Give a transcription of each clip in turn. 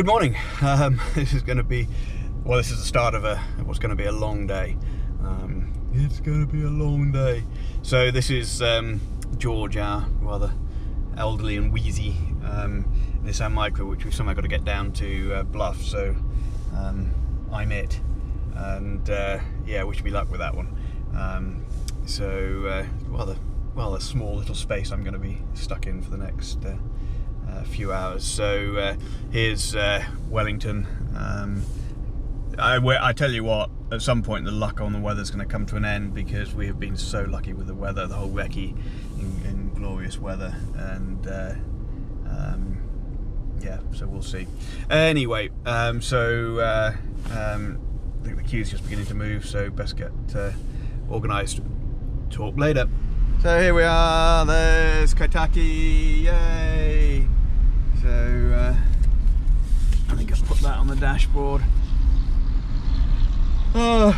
Good morning. This is going to be, well, this is the start of what's going to be a long day. It's going to be a long day. So this is George, our rather elderly and wheezy Nissan Micra, which we've somehow got to get down to Bluff. So I'm it, and yeah, wish me luck with that one. Well, a small little space I'm going to be stuck in for the next few hours. So here's Wellington. I tell you what, at some point the luck on the weather's going to come to an end, because we have been so lucky with the weather, the whole recce in glorious weather, and yeah, so we'll see. Anyway, I think the queue's just beginning to move, so best get organised. Talk later. So here we are, there's Kaitaki, yay! So I think I'll put that on the dashboard. Oh.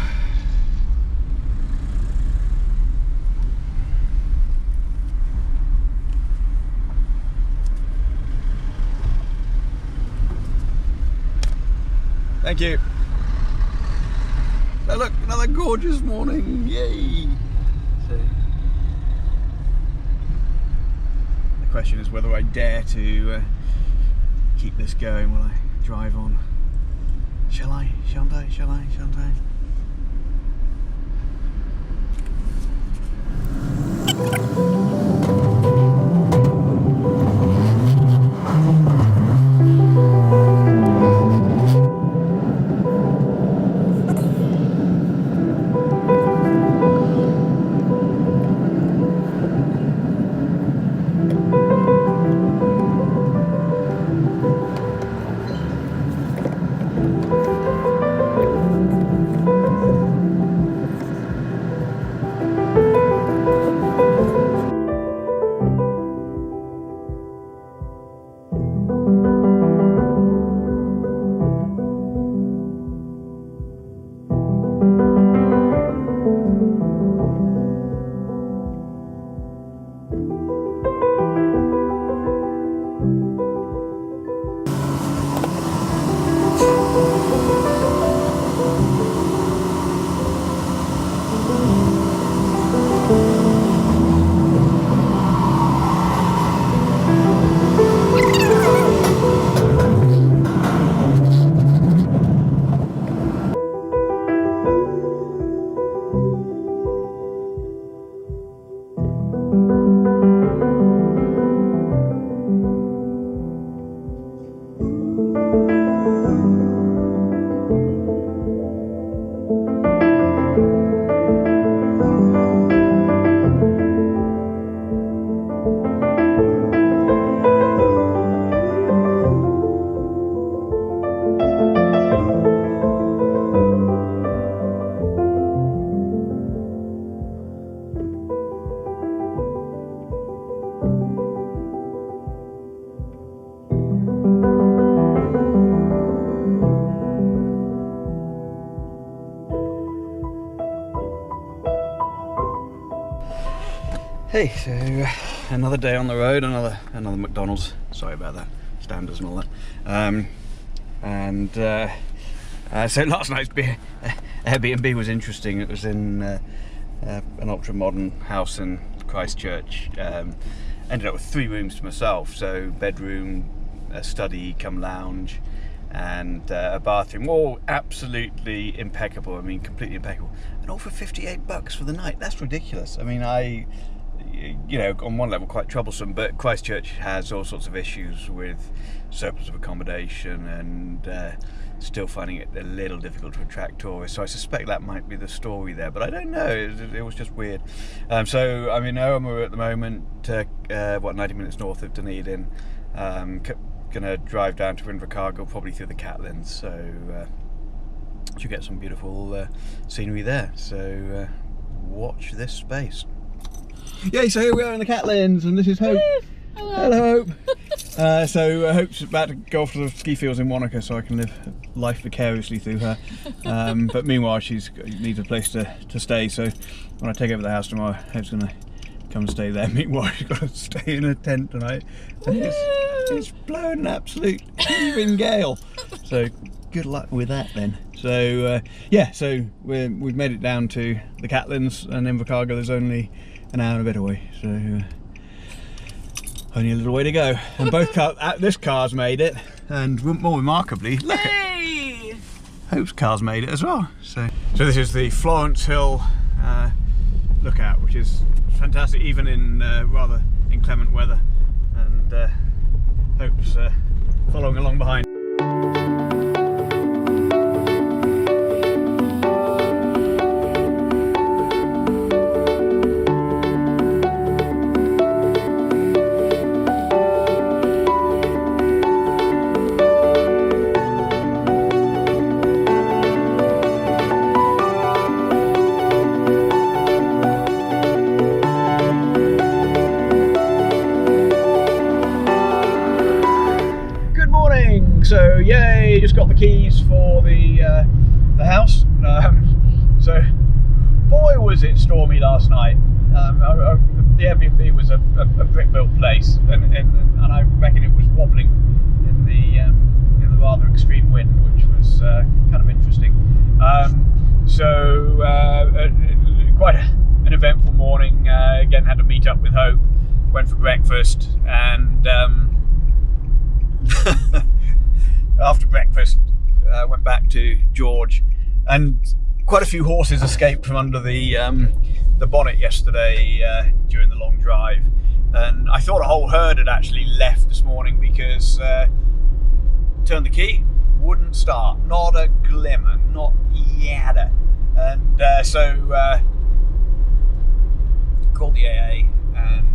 Thank you. Oh, look, another gorgeous morning, yay! So, the question is whether I dare to keep this going while I drive on. Shall I? Shan't I? Shall I? Shan't I? Hey, so another day on the road, another McDonald's. Sorry about that, standards and all that. So last night's Airbnb was interesting. It was in an ultra modern house in Christchurch. Ended up with 3 rooms to myself, so bedroom, a study come lounge, and a bathroom, all absolutely impeccable. I mean, completely impeccable, and all for $58 for the night. That's ridiculous. I mean, you know, on one level quite troublesome, but Christchurch has all sorts of issues with surplus of accommodation and still finding it a little difficult to attract tourists, so I suspect that might be the story there, but I don't know. It was just weird. So I'm in Oamaru at the moment, 90 minutes north of Dunedin. Gonna drive down to Invercargill, probably through the Catlins, so you get some beautiful scenery there, so watch this space. Yay, so here we are in the Catlins, and this is Hope. Hello, Hope. So Hope's about to go off to the ski fields in Wanaka, so I can live life vicariously through her. But meanwhile, she needs a place to stay, so when I take over the house tomorrow, Hope's going to come and stay there. Meanwhile, she's got to stay in a tent tonight. And It's blowing an absolute heaving gale. So good luck with that then. So yeah, so we've made it down to the Catlins, and Invercargill is only an hour and a bit away. So only a little way to go. And both this car's made it, and more remarkably, look at Hope's car's made it as well. So this is the Florence Hill lookout, which is fantastic, even in rather inclement weather. And Hope's following along behind. So yay, just got the keys for the house. So boy was it stormy last night. The Airbnb was a brick built place, and I reckon it was wobbling in the rather extreme wind, which was kind of interesting. So quite an eventful morning. Again, had to meet up with Hope, went for breakfast, and after breakfast went back to George, and quite a few horses escaped from under the bonnet yesterday during the long drive, and I thought a whole herd had actually left this morning because turned the key, wouldn't start, not a glimmer, not yada, and so called the AA, and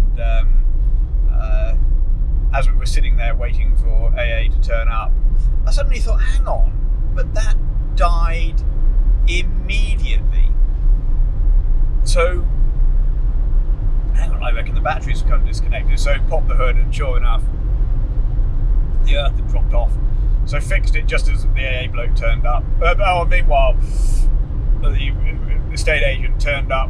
as we were sitting there waiting for AA to turn up, I suddenly thought, hang on, but that died immediately. So, hang on, I reckon the batteries have come disconnected. So popped the hood, and sure enough, the earth had dropped off. So fixed it just as the AA bloke turned up. Meanwhile, the estate agent turned up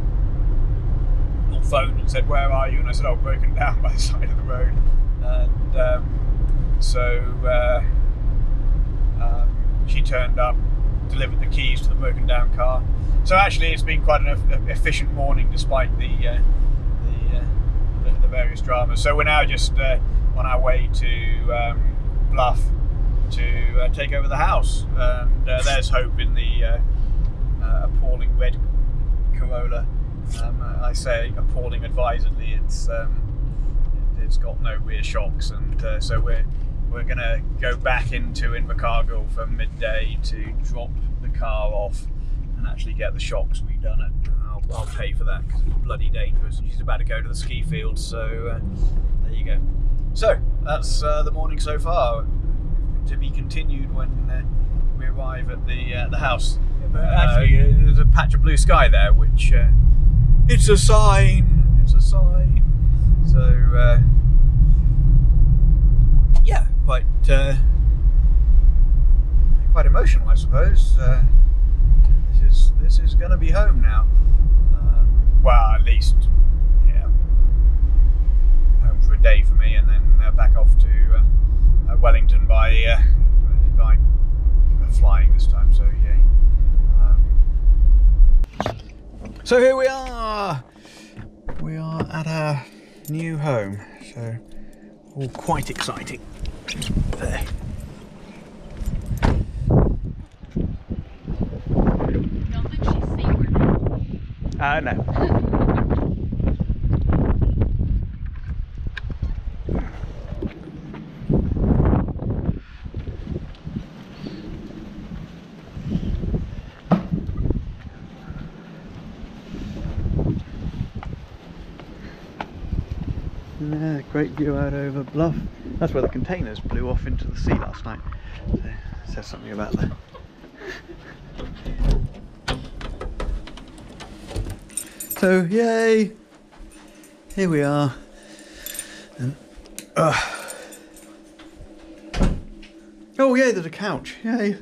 on phone and said, where are you? And I said, oh, broken down by the side of the road. And she turned up, delivered the keys to the broken down car. So actually it's been quite an efficient morning despite the various dramas. So we're now just on our way to Bluff to take over the house. And there's Hope in the appalling red Corolla. I say appalling advisedly, it's got no rear shocks, and so we're going to go back into Invercargill for midday to drop the car off and actually get the shocks redone. I'll pay for that because it's bloody dangerous. She's about to go to the ski field, so there you go. So that's the morning so far. To be continued when we arrive at the house. Actually, there's a patch of blue sky there, which it's a sign. It's a sign. So yeah, quite emotional, I suppose. This is going to be home now. Well, at least, yeah, home for a day for me, and then back off to Wellington by flying this time. So yay. So here we are. We are at our new home. So all quite exciting. There. Don't think she's seaward. No. Yeah, great view out over Bluff. That's where the containers blew off into the sea last night. So it says something about that. So yay! Here we are. And, oh yeah, there's a couch. Yay!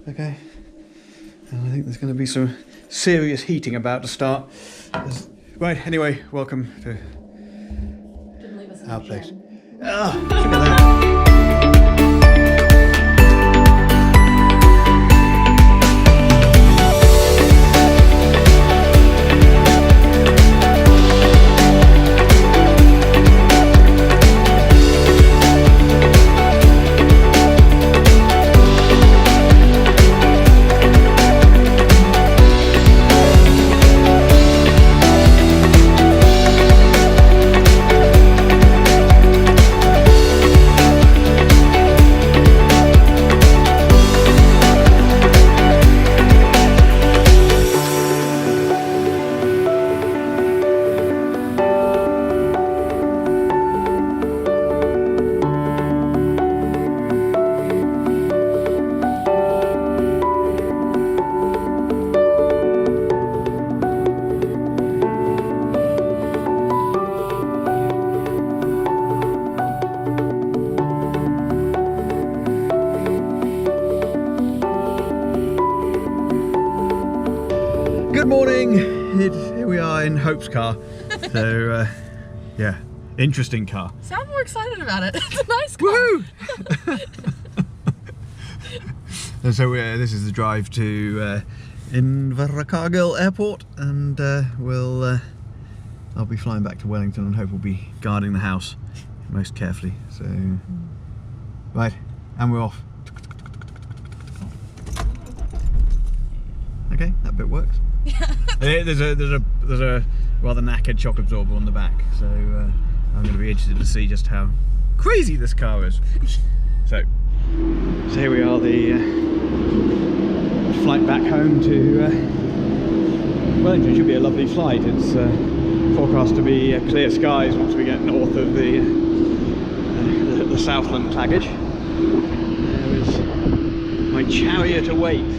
Okay. And I think there's going to be some serious heating about to start. Right. Anyway, welcome to our place. Oh, look at that. Good morning. Here we are in Hope's car. So yeah, interesting car. Sound more excited about it. It's a nice car. Woohoo! And so this is the drive to Invercargill Airport, and I'll be flying back to Wellington, and Hope will be guarding the house most carefully. So right, and we're off. Okay, that bit works. Yeah. There's a rather knackered shock absorber on the back, so I'm going to be interested to see just how crazy this car is. So here we are, the flight back home to Wellington. Should be a lovely flight. It's forecast to be clear skies once we get north of the Southland taggage. There is my chariot awaits.